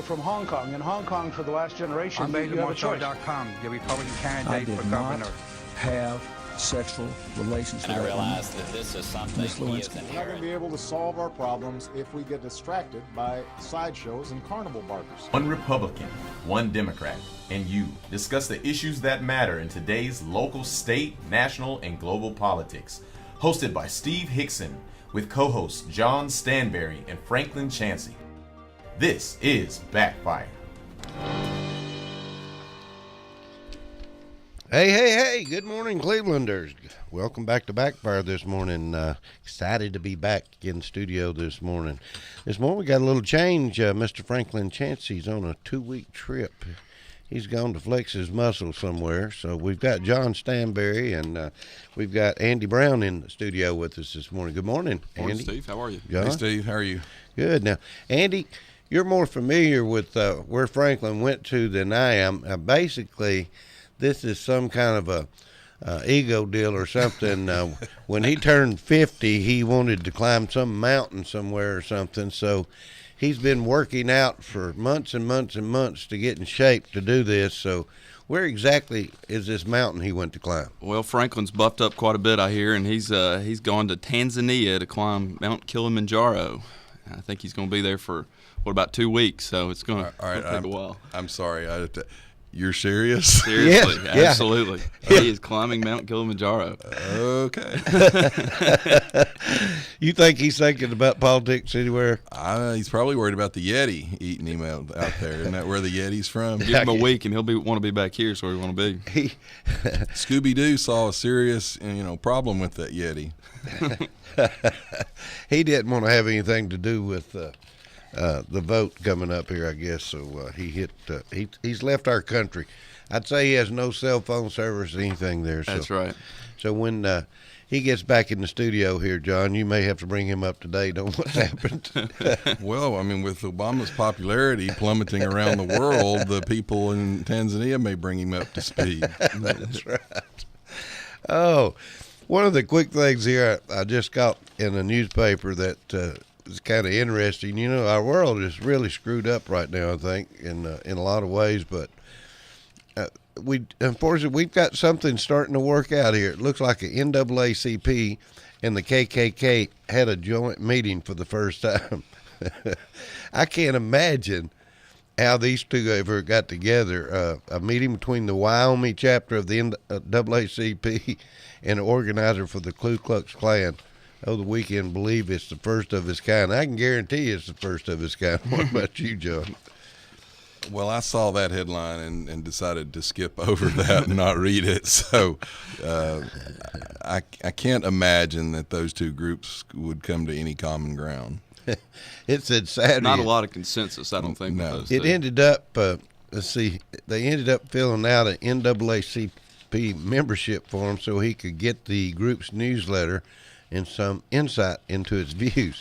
video from Hong Kong. In Hong Kong, for the last generation, I'm you have a choice. BasilMarceau.com, the Republican I candidate did for not governor. have sexual relations with And I that woman. realized that this is something Miss he is Lewinsky. We're not going to inherent. be able to solve our problems if we get distracted by sideshows and carnival barkers. One Republican, one Democrat, and you discuss the issues that matter in today's local, state, national, and global politics. Hosted by Steve Hickson with co-hosts John Stanberry and Franklin Chansey. This is Backfire. Hey, good morning, Clevelanders. Welcome back to Backfire this morning. Excited to be back in the studio this morning. This morning we got a little change. Mr. Franklin Chansey's on a 2-week trip. He's gone to flex his muscle somewhere. So we've got John Stanberry and we've got Andy Brown in the studio with us this morning. Good morning, Andy. Morning, Steve. How are you? John? Hey, Steve. How are you? Good. Now, Andy, you're more familiar with where Franklin went to than I am. Basically, this is some kind of a ego deal or something. When he turned 50, he wanted to climb some mountain somewhere or something. So he's been working out for months and months and months to get in shape to do this. So where exactly is this mountain he went to climb? Well, Franklin's buffed up quite a bit, I hear, and he's gone to Tanzania to climb Mount Kilimanjaro. I think he's going to be there for, about 2 weeks, so it's going to take a while. I'm sorry. You're serious? Seriously, Yeah. Absolutely. Yeah. He is climbing Mount Kilimanjaro. Okay. You think he's thinking about politics anywhere? He's probably worried about the Yeti eating him out there. Isn't that where the Yeti's from? Give him a week, and he'll want to be back here, so we want to be. Scooby-Doo saw a serious, problem with that Yeti. He didn't want to have anything to do with the vote coming up here, I guess. So he's left our country. I'd say he has no cell phone service or anything there. That's right. So when he gets back in the studio here, John, you may have to bring him up to date on what's happened. Well, with Obama's popularity plummeting around the world, the people in Tanzania may bring him up to speed. That's right. Oh, one of the quick things here I just got in a newspaper that is kind of interesting. Our world is really screwed up right now, I think, in a lot of ways. But unfortunately, we've got something starting to work out here. It looks like a NAACP and the KKK had a joint meeting for the first time. I can't imagine how these two ever got together. A meeting between the Wyoming chapter of the NAACP and an organizer for the Ku Klux Klan. The weekend believe it's the first of its kind. I can guarantee it's the first of its kind. What about you, John? Well, I saw that headline and decided to skip over that and not read it. So I can't imagine that those two groups would come to any common ground. It said Saturday. Not a lot of consensus, I don't think. No. With those It two. ended up, they ended up filling out an NAACP membership form so he could get the group's newsletter and some insight into its views.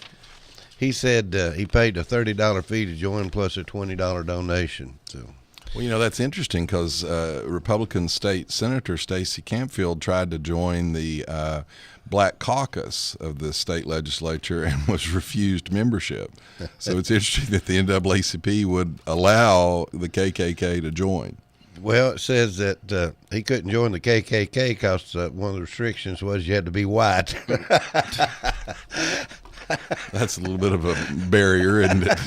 He said he paid a $30 fee to join plus a $20 donation. So, Well, that's interesting because Republican State Senator Stacey Campfield tried to join the Black Caucus of the state legislature and was refused membership. So it's interesting that the NAACP would allow the KKK to join. well, it says that he couldn't join the KKK because one of the restrictions was you had to be white. That's a little bit of a barrier, isn't it?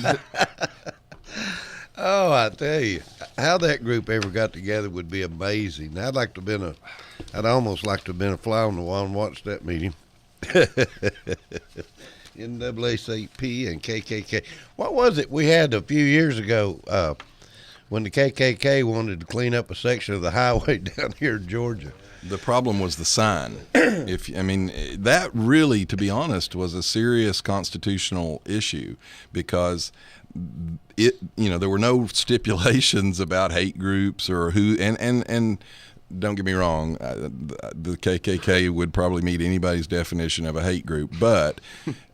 Oh, I tell you, how that group ever got together would be amazing. I'd almost like to have been a fly on the wall and watched that meeting. NAACP and KKK. What was it we had a few years ago when the KKK wanted to clean up a section of the highway down here in Georgia? The problem was the sign. That really, to be honest, was a serious constitutional issue because there were no stipulations about hate groups or who, and don't get me wrong, the KKK would probably meet anybody's definition of a hate group, but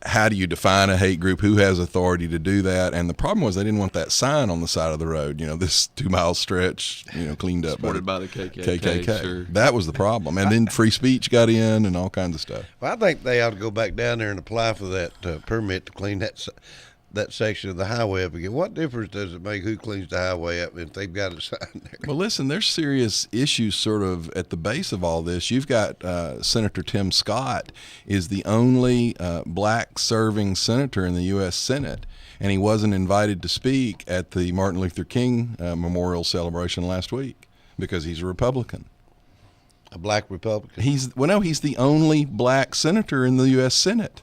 how do you define a hate group? Who has authority to do that? And the problem was they didn't want that sign on the side of the road, this 2-mile stretch, cleaned up. Supported by the KKK. Sure. That was the problem. And then free speech got in and all kinds of stuff. Well, I think they ought to go back down there and apply for that permit to clean that that section of the highway up again. What difference does it make who cleans the highway up if they've got a sign there? Well, listen, there's serious issues sort of at the base of all this. You've got Senator Tim Scott is the only black serving senator in the U.S. Senate, and he wasn't invited to speak at the Martin Luther King memorial celebration last week because he's a Republican. A black Republican? He's the only black senator in the U.S. Senate.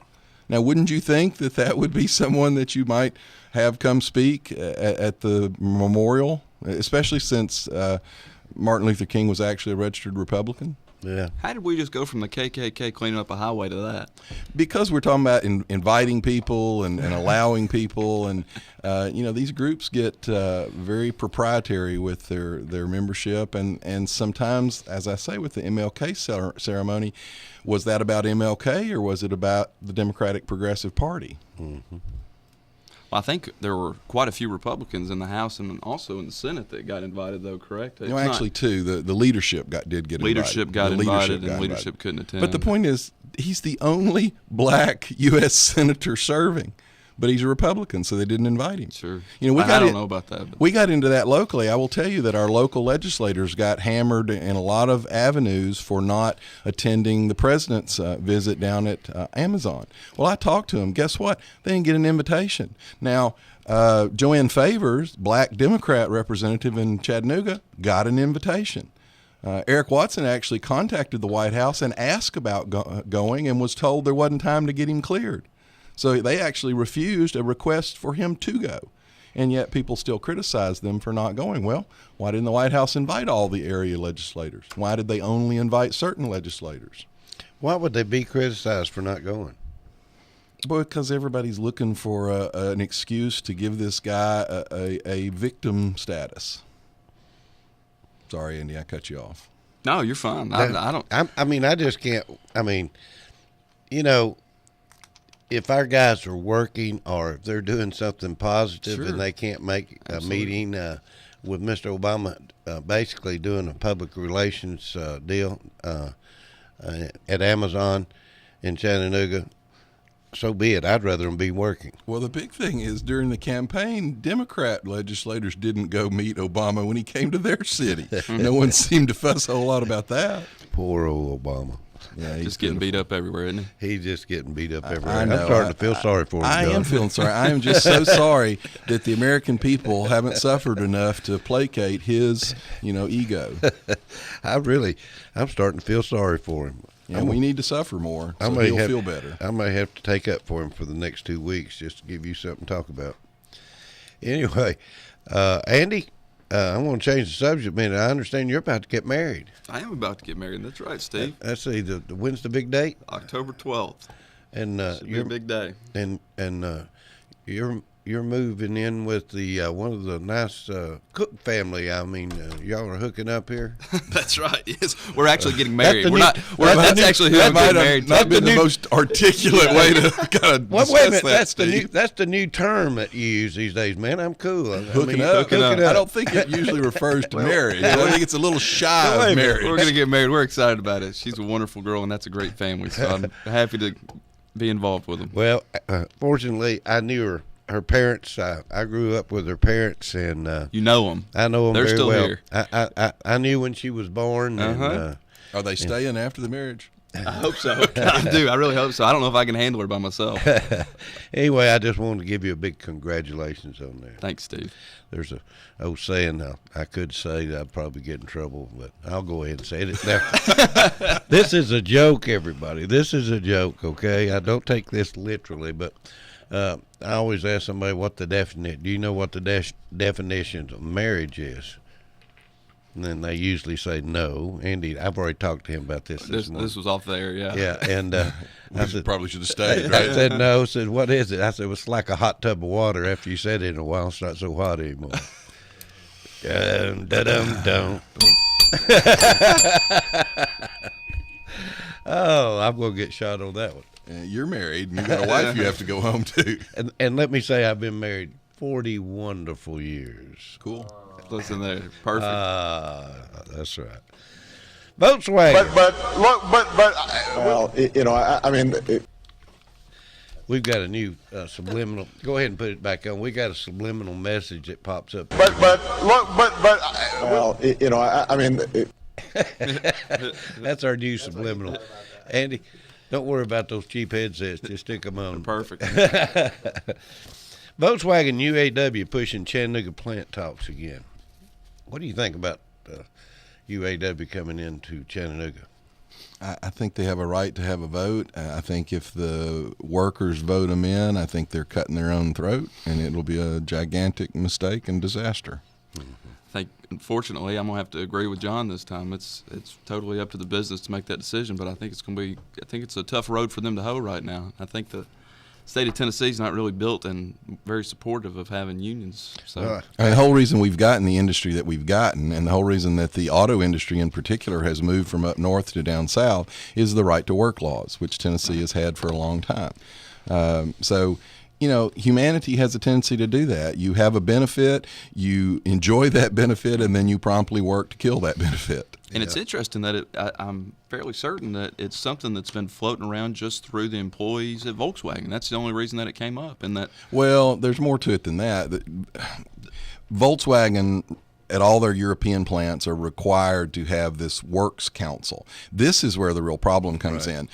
Now, wouldn't you think that would be someone that you might have come speak at the memorial, especially since Martin Luther King was actually a registered Republican? Yeah. How did we just go from the KKK cleaning up a highway to that? Because we're talking about inviting people and allowing people, and these groups get very proprietary with their membership, and sometimes, as I say, with the MLK ceremony, was that about MLK or was it about the Democratic Progressive Party? Mm-hmm. Well, I think there were quite a few Republicans in the House and also in the Senate that got invited, though, correct? No, actually, two. The leadership did get invited. Leadership got invited, and leadership couldn't attend. But the point is, he's the only black U.S. senator serving, but he's a Republican, so they didn't invite him. Sure. I don't know about that. But. We got into that locally. I will tell you that our local legislators got hammered in a lot of avenues for not attending the president's visit down at Amazon. Well, I talked to them. Guess what? They didn't get an invitation. Now, Joanne Favors, black Democrat representative in Chattanooga, got an invitation. Eric Watson actually contacted the White House and asked about going and was told there wasn't time to get him cleared. So they actually refused a request for him to go, and yet people still criticize them for not going. Well, why didn't the White House invite all the area legislators? Why did they only invite certain legislators? Why would they be criticized for not going? Because everybody's looking for an excuse to give this guy a victim status. Sorry, Andy, I cut you off. No, you're fine. I don't. I just can't. If our guys are working or if they're doing something positive and they can't make a meeting with Mr. Obama, basically doing a public relations deal at Amazon in Chattanooga, so be it. I'd rather them be working. Well, the big thing is during the campaign, Democrat legislators didn't go meet Obama when he came to their city. No one seemed to fuss a whole lot about that. Poor old Obama. Yeah, he's just getting beat up everywhere, isn't he? He's just getting beat up everywhere. I'm starting to feel sorry for him. I am feeling sorry. I am just so sorry that the American people haven't suffered enough to placate his, ego. I'm starting to feel sorry for him. Yeah, we need to suffer more so he'll feel better. I may have to take up for him for the next 2 weeks just to give you something to talk about. Anyway, Andy, I want to change the subject a minute. I understand you're about to get married. I am about to get married. That's right, Steve. Let's see. When's the big date? October 12th. And you're a big day. And you're moving in with the one of the nice Cook family. Y'all are hooking up here. That's right. Yes, we're actually getting married. That's actually who I'm getting married. Not been the most articulate way to kind of discuss wait a minute. that. That's the new term that you use these days, man. I'm cool. Hooking up. I don't think it usually refers to marriage. I think it's a little shy of marriage. We're going to get married. We're excited about it. She's a wonderful girl, and that's a great family. So I'm happy to be involved with them. Well, fortunately, I knew her parents. I grew up with her parents, and you know them. I know them They're very still well. Here. I knew when she was born. And, are they staying after the marriage? I hope so. I do. I really hope so. I don't know if I can handle her by myself. Anyway, I just wanted to give you a big congratulations on that. Thanks, Steve. There's a old saying I could say that I'd probably get in trouble, but I'll go ahead and say it now. This is a joke, everybody. This is a joke, okay? I don't take this literally, but I always ask somebody what the definition. Do you know what the definition of marriage is? And then they usually say no. Andy, I've already talked to him about this morning. This was off the air, yeah. Yeah, and I said, probably should have stayed, right? I said no. I said, what is it? I said, it's like a hot tub of water. After you said it in a while, it's not so hot anymore. Dum-da-dum-dum. Oh, I'm going to get shot on that one. You're married, and you got a wife you have to go home to. And let me say, I've been married 40 wonderful years. Cool. Listen there, perfect. That's right. Volkswagen. But We've got a new subliminal. Go ahead and put it back on. We got a subliminal message that pops up. Well, I mean. That's our new subliminal. Andy, don't worry about those cheap headsets. Just stick them on. Perfect. Volkswagen UAW pushing Chattanooga plant talks again. What do you think about UAW coming into Chattanooga? I think they have a right to have a vote. I think if the workers vote them in, I think they're cutting their own throat, and it'll be a gigantic mistake and disaster. I think, unfortunately, I'm gonna have to agree with John this time. It's totally up to the business to make that decision, but I think it's a tough road for them to hoe right now. I think the state of Tennessee is not really built and very supportive of having unions. So the whole reason we've gotten the industry that we've gotten, and the whole reason that the auto industry in particular has moved from up north to down south, is the right to work laws, which Tennessee has had for a long time. So humanity has a tendency to do that. You have a benefit, you enjoy that benefit, and then you promptly work to kill that benefit. And it's interesting that I'm fairly certain that it's something that's been floating around just through the employees at Volkswagen. That's the only reason that it came up. And that, well, there's more to it than that. Volkswagen, at all their European plants, are required to have this works council. This is where the real problem comes in.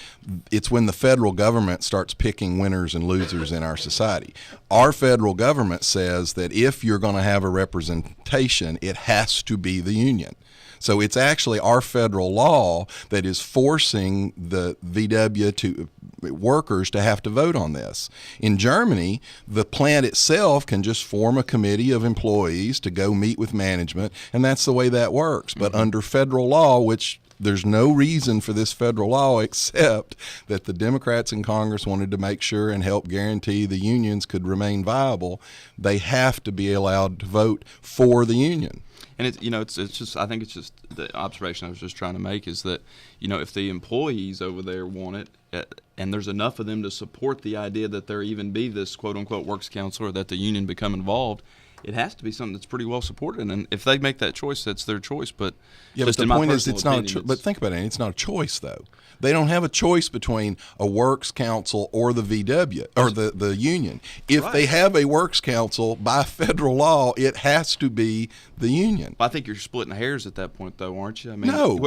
It's when the federal government starts picking winners and losers in our society. Our federal government says that if you're going to have a representation, it has to be the union. So it's actually our federal law that is forcing the VW workers to have to vote on this. In Germany, the plant itself can just form a committee of employees to go meet with management, and that's the way that works. But under federal law, which there's no reason for this federal law except that the Democrats in Congress wanted to make sure and help guarantee the unions could remain viable, they have to be allowed to vote for the union. And it's just, I think it's just the observation I was just trying to make is that, if the employees over there want it, and there's enough of them to support the idea that there even be this quote unquote works council or that the union become involved, it has to be something that's pretty well supported. And if they make that choice, that's their choice. But but the point is, it's not. But think about it. It's not a choice, though. They don't have a choice between a works council or the VW or the union. If they have a works council by federal law, it has to be the union. I think you're splitting hairs at that point, though, aren't you? I mean, no.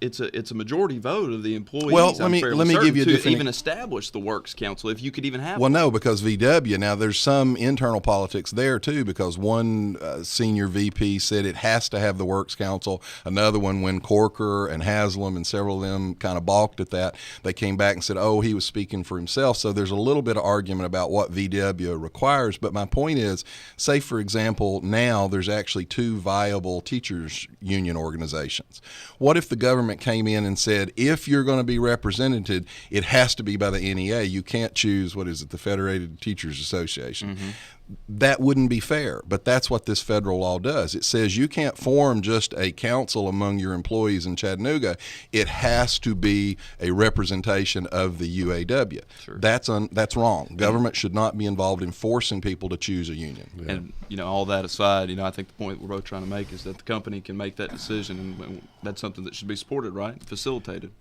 It's a majority vote of the employees. Well, let me give you a to even establish the works council, if you could even have. Well, no, because VW, now there's some internal politics there too, because one senior VP said it has to have the works council. Another one, when Corker and Haslam and several of them kind of balked at that, they came back and said, oh, he was speaking for himself. So there's a little bit of argument about what VW requires. But my point is, say, for example, now there's actually two viable teachers union organizations. What if the government came in and said, if you're going to be represented, it has to be by the NEA. You can't choose, the Federated Teachers Association. Mm-hmm. That wouldn't be fair, but that's what this federal law does. It says you can't form just a council among your employees in Chattanooga. It has to be a representation of the UAW. Sure. That's wrong. Government should not be involved in forcing people to choose a union. Yeah. And all that aside, I think the point we're both trying to make is that the company can make that decision, and that's something that should be supported, right? Facilitated.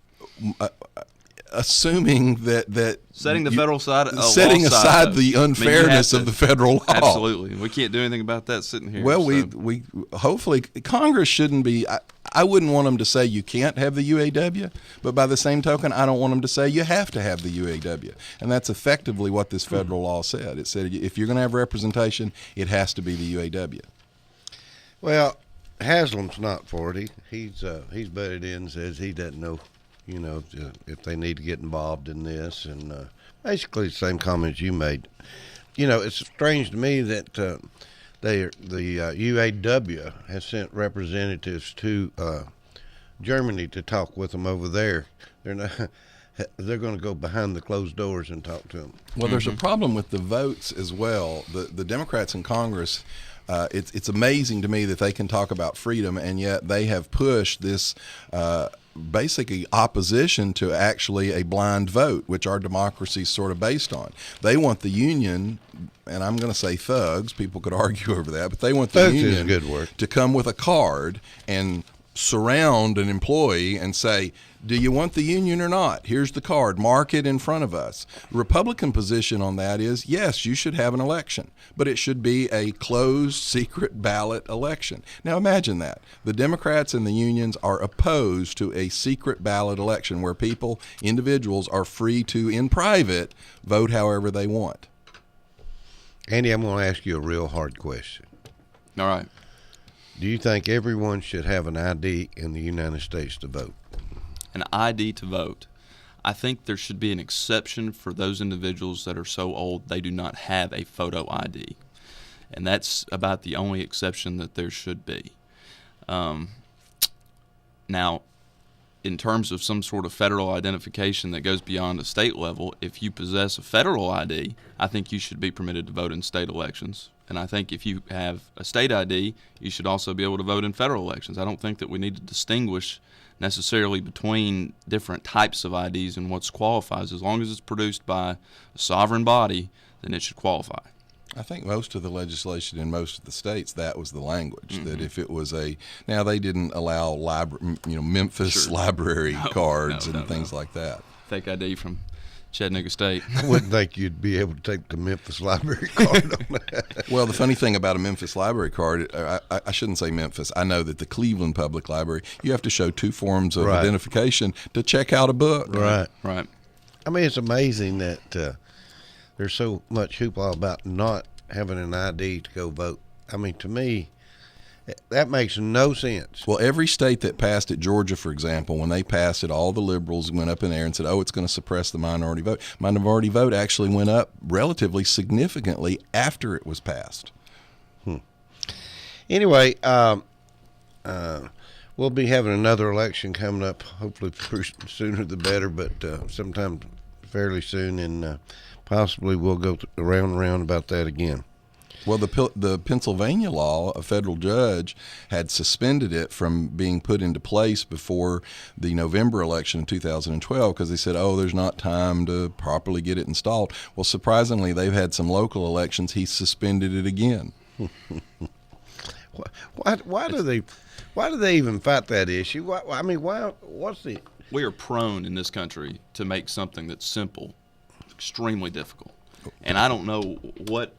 Assuming that setting the federal side, setting aside the unfairness of the federal law. Absolutely, we can't do anything about that sitting here. Well, we hopefully Congress shouldn't be. I wouldn't want them to say you can't have the UAW, but by the same token, I don't want them to say you have to have the UAW, and that's effectively what this federal law said. It said if you're going to have representation, it has to be the UAW. Well, Haslam's not for it. He's butted in and says he doesn't know. If they need to get involved in this, and basically the same comments you made. It's strange to me that the UAW has sent representatives to Germany to talk with them over there. They're going to go behind the closed doors and talk to them. Well, there's a problem with the votes as well. The Democrats in Congress. It's amazing to me that they can talk about freedom, and yet they have pushed this basically opposition to actually a blind vote, which our democracy is sort of based on. They want the union, and I'm going to say thugs, people could argue over that, but they want the thugs union is a good word. To come with a card and surround an employee and say, do you want the union or not? Here's the card. Mark it in front of us. The Republican position on that is, yes, you should have an election, but it should be a closed, secret ballot election. Now imagine that. The Democrats and the unions are opposed to a secret ballot election where people, individuals, are free to, in private, vote however they want. Andy, I'm going to ask you a real hard question. All right. Do you think everyone should have an ID in the United States to vote? An ID to vote. I think there should be an exception for those individuals that are so old they do not have a photo ID. And that's about the only exception that there should be. Now, in terms of some sort of federal identification that goes beyond a state level, if you possess a federal ID, I think you should be permitted to vote in state elections. And I think if you have a state ID, you should also be able to vote in federal elections. I don't think that we need to distinguish necessarily between different types of IDs and what qualifies. As long as it's produced by a sovereign body, then it should qualify. I think most of the legislation in most of the states, that was the language, Mm-hmm. that if it was now they didn't allow Memphis Sure. library cards no, and things like that. Fake ID from Chattanooga State. I wouldn't think you'd be able to take the Memphis library card on that. Well, the funny thing about a Memphis library card, I shouldn't say Memphis. I know that the Cleveland Public Library, you have to show two forms of Right. identification to check out a book. Right. Right. I mean, it's amazing that there's so much hoopla about not having an ID to go vote. I mean, to me, that makes no sense. Well, every state that passed it, Georgia, for example, when they passed it, all the liberals went up in there and said, oh, it's going to suppress the minority vote. Minority vote actually went up relatively significantly after it was passed. Anyway, we'll be having another election coming up, hopefully sooner the better, but sometime fairly soon, and possibly we'll go around and around about that again. Well, the Pennsylvania law, a federal judge had suspended it from being put into place before the November election in 2012 because they said, oh, there's not time to properly get it installed. Well, surprisingly, they've had some local elections. He suspended it again. Why do they even fight that issue? What's the... We are prone in this country to make something that's simple extremely difficult. And I don't know what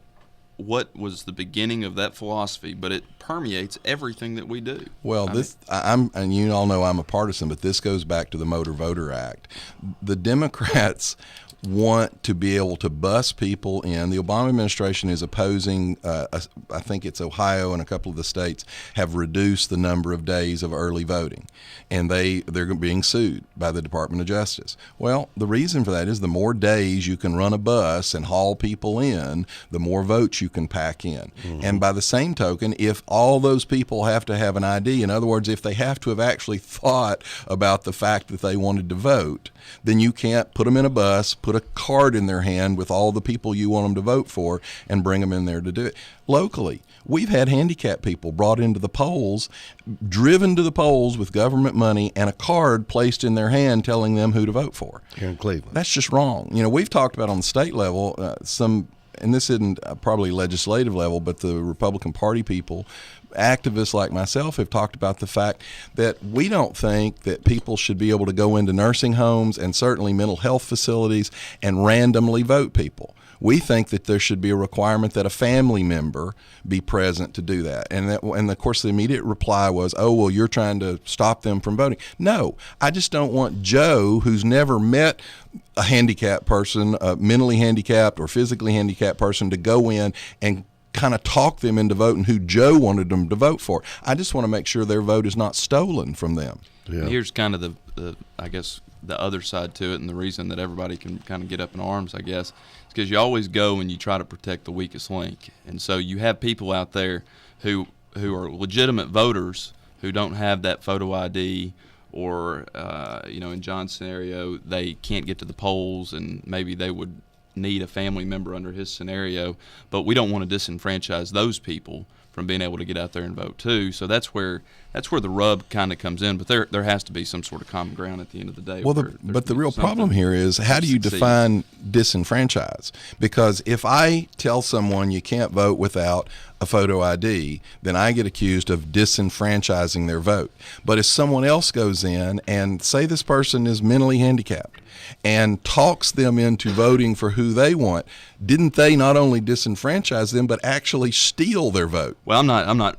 was the beginning of that philosophy, but it permeates everything that we do. Well, and you all know I'm a partisan, but this goes back to the Motor Voter Act. The Democrats want to be able to bus people in. The Obama administration is opposing, I think it's Ohio and a couple of the states have reduced the number of days of early voting, and they're being sued by the Department of Justice. Well, the reason for that is the more days you can run a bus and haul people in, the more votes you can pack in. Mm-hmm. And by the same token, if all those people have to have an ID, in other words, if they have to have actually thought about the fact that they wanted to vote, then you can't put them in a bus, put a card in their hand with all the people you want them to vote for, and bring them in there to do it. Locally, we've had handicapped people brought into the polls, driven to the polls with government money, and a card placed in their hand telling them who to vote for. Here in Cleveland. That's just wrong. You know, we've talked about on the state level and this isn't probably legislative level, but the Republican Party people, activists like myself, have talked about the fact that we don't think that people should be able to go into nursing homes and certainly mental health facilities and randomly vote people. We think that there should be a requirement that a family member be present to do that. And of course, the immediate reply was, oh, well, you're trying to stop them from voting. No, I just don't want Joe, who's never met a handicapped person, a mentally handicapped or physically handicapped person, to go in and kind of talk them into voting who Joe wanted them to vote for. I just want to make sure their vote is not stolen from them. Yeah. Here's kind of the I guess, the other side to it, and the reason that everybody can kind of get up in arms, I guess, is because you always go and you try to protect the weakest link. And so you have people out there who are legitimate voters who don't have that photo ID, or, in John's scenario, they can't get to the polls, and maybe they would need a family member under his scenario. But we don't want to disenfranchise those people from being able to get out there and vote too. So that's where that's where the rub kind of comes in. But there has to be some sort of common ground at the end of the day. Well, but the real problem here is, how do you define disenfranchise? Because if I tell someone you can't vote without a photo ID, then I get accused of disenfranchising their vote. But if someone else goes in and say this person is mentally handicapped and talks them into voting for who they want, didn't they not only disenfranchise them but actually steal their vote? Well, I'm not.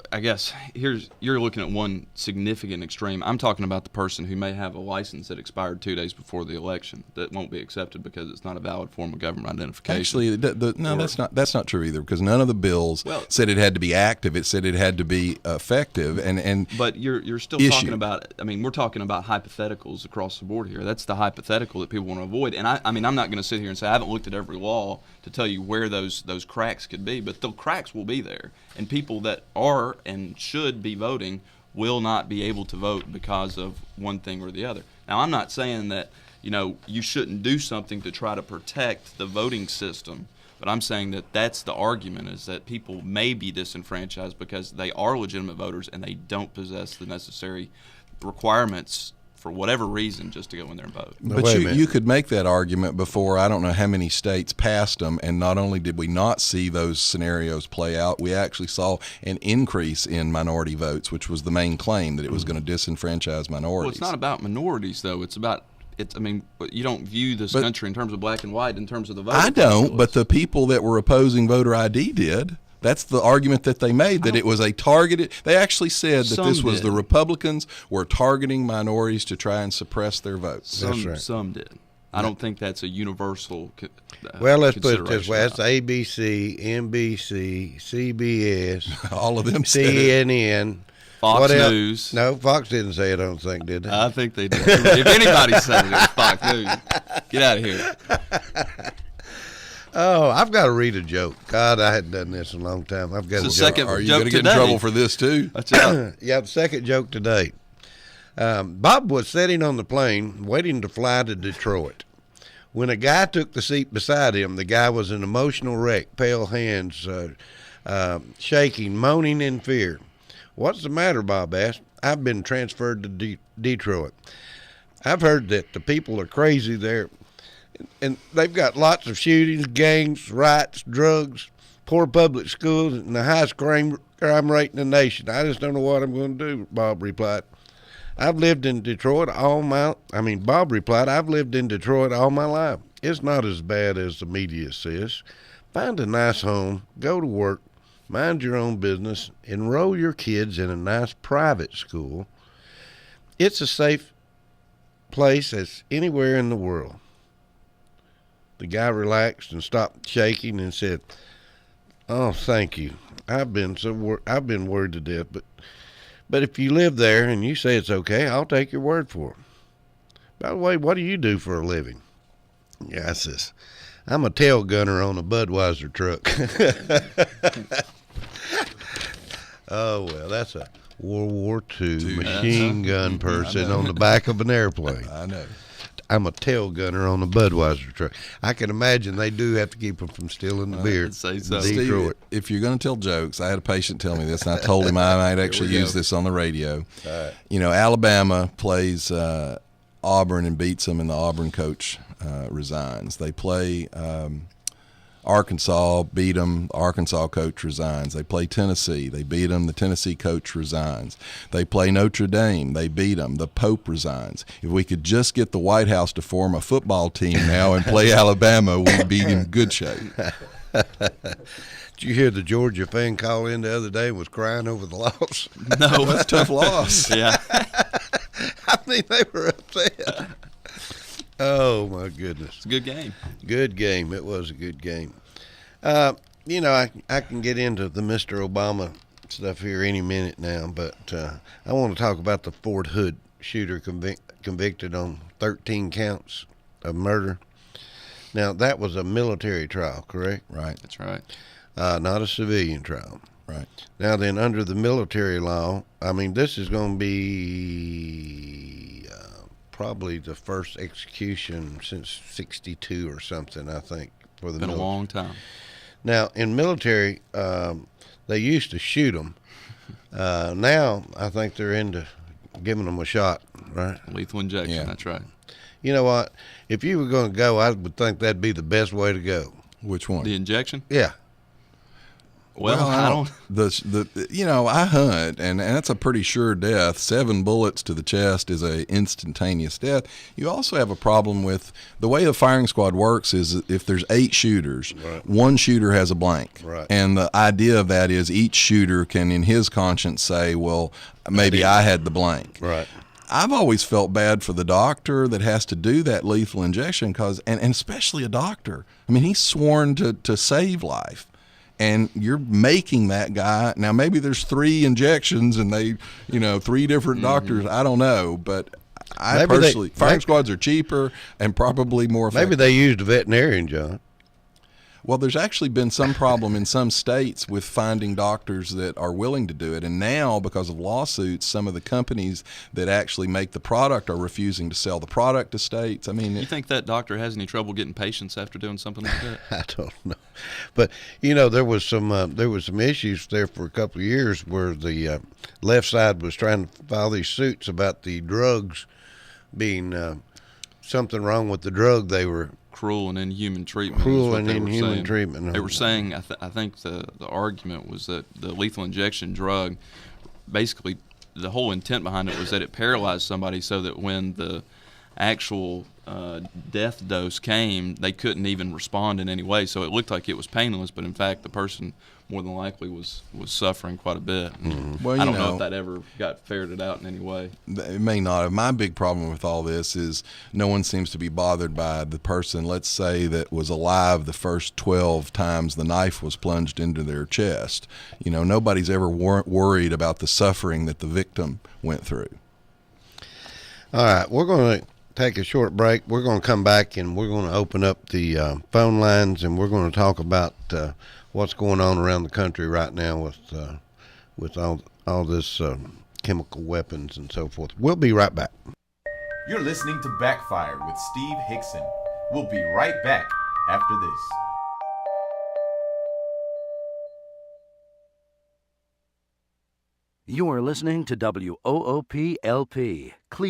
I guess you're looking at one significant extreme. I'm talking about the person who may have a license that expired 2 days before the election that won't be accepted because it's not a valid form of government identification. Actually, that's not true either, because none of the bills said it had to be active. It said it had to be effective. But you're still talking about. I mean, we're talking about hypotheticals across the board here. That's the hypothetical that people want to avoid. And I mean, I'm not going to sit here and say I haven't looked at every law to tell you where those cracks could be, but the cracks will be there, and people that are and should be voting will not be able to vote because of one thing or the other. Now, I'm not saying that you shouldn't do something to try to protect the voting system, but I'm saying that that's the argument, is that people may be disenfranchised because they are legitimate voters and they don't possess the necessary requirements for whatever reason just to go in there and vote. But you could make that argument before I don't know how many states passed them, and not only did we not see those scenarios play out, we actually saw an increase in minority votes, which was the main claim, that it was going to disenfranchise minorities. Well, it's not about minorities, though. I mean, you don't view this country in terms of black and white in terms of the vote. I don't, but the people that were opposing voter ID did. That's the argument that they made, that it was a targeted. They actually said that this was the Republicans were targeting minorities to try and suppress their votes. Some did. I don't think that's a universal. Well, let's put it this way: that's ABC, NBC, CBS, all of them, CNN, Fox News. No, Fox didn't say it. I don't think, did they? I think they did. If anybody said it was Fox News. Get out of here. Oh, I've got to read a joke. God, I hadn't done this in a long time. I've got a joke. Second Are you going to get in trouble for this too? Yeah, the second joke today. Bob was sitting on the plane waiting to fly to Detroit when a guy took the seat beside him. The guy was an emotional wreck, pale hands, shaking, moaning in fear. "What's the matter?" Bob asked. "I've been transferred to Detroit. I've heard that the people are crazy there. And they've got lots of shootings, gangs, riots, drugs, poor public schools, and the highest crime rate in the nation. I just don't know what I'm going to do," Bob replied. Bob replied, "I've lived in Detroit all my life. It's not as bad as the media says. Find a nice home, go to work, mind your own business, enroll your kids in a nice private school. It's a safe place as anywhere in the world." The guy relaxed and stopped shaking and said, "Oh, thank you. I've been worried to death, but if you live there and you say it's okay, I'll take your word for it. By the way, what do you do for a living?" The guy says, "I'm a tail gunner on a Budweiser truck." Oh, well, that's a World War II machine gun person on the back of an airplane. I know. "I'm a tail gunner on a Budweiser truck." I can imagine they do have to keep them from stealing the beer. I'd say so. Steve, if you're going to tell jokes, I had a patient tell me this, and I told him I might actually use this on the radio. Right. Alabama plays Auburn and beats them, and the Auburn coach resigns. They play Arkansas, beat them, the Arkansas coach resigns. They play Tennessee, they beat them, the Tennessee coach resigns. They play Notre Dame, they beat them, the Pope resigns. If we could just get the White House to form a football team now and play Alabama, we'd be in good shape. Did you hear the Georgia fan call in the other day and was crying over the loss? No, that's a tough loss. Yeah. I mean, they were upset. Oh, my goodness. It's a good game. Good game. It was a good game. I can get into the Mr. Obama stuff here any minute now, but I want to talk about the Fort Hood shooter convicted on 13 counts of murder. Now, that was a military trial, correct? Right. That's right. Not a civilian trial. Right. Now then, under the military law, I mean, this is going to be probably the first execution since '62 or something, I think, for the Been military. a long time. Now, in military, they used to shoot them Now I think they're into giving them a shot, right? Lethal injection. Yeah. That's right. You know what? If you were going to go, I would think that'd be the best way to go. Which one? The injection. Yeah. Well, I don't. I hunt, and that's a pretty sure death. 7 bullets to the chest is a instantaneous death. You also have a problem with the way the firing squad works. Is if there's 8 shooters, Right. 1 shooter has a blank, Right. and the idea of that is each shooter can, in his conscience, say, "Well, maybe I had the blank." Right. I've always felt bad for the doctor that has to do that lethal injection, and especially a doctor. I mean, he's sworn to save life. And you're making that guy. Now, maybe there's 3 injections and 3 different doctors. I don't know. But I personally, firing squads are cheaper and probably more effective. Maybe they used a veterinarian, John. Well, there's actually been some problem in some states with finding doctors that are willing to do it. And now, because of lawsuits, some of the companies that actually make the product are refusing to sell the product to states. I mean, You think that doctor has any trouble getting patients after doing something like that? I don't know, but there was some issues there for a couple of years where the left side was trying to file these suits about the drugs being something wrong with the drug they were. Cruel and inhuman treatment. Cruel is what and they were inhuman saying. treatment. They were saying, I think the argument was that the lethal injection drug, basically, the whole intent behind it was that it paralyzed somebody so that when the actual death dose came, they couldn't even respond in any way. So it looked like it was painless, but in fact, the person more than likely was suffering quite a bit. Well, I don't know if that ever got ferreted out in any way. It may not have. My big problem with all this is no one seems to be bothered by the person, let's say, that was alive the first 12 times the knife was plunged into their chest. Nobody's ever worried about the suffering that the victim went through. All right, we're going to take a short break. We're going to come back and we're going to open up the phone lines, and we're going to talk about what's going on around the country right now with all this chemical weapons and so forth. We'll be right back. You're listening to Backfire with Steve Hickson. We'll be right back after this. You are listening to WOOP-LP, Cleveland.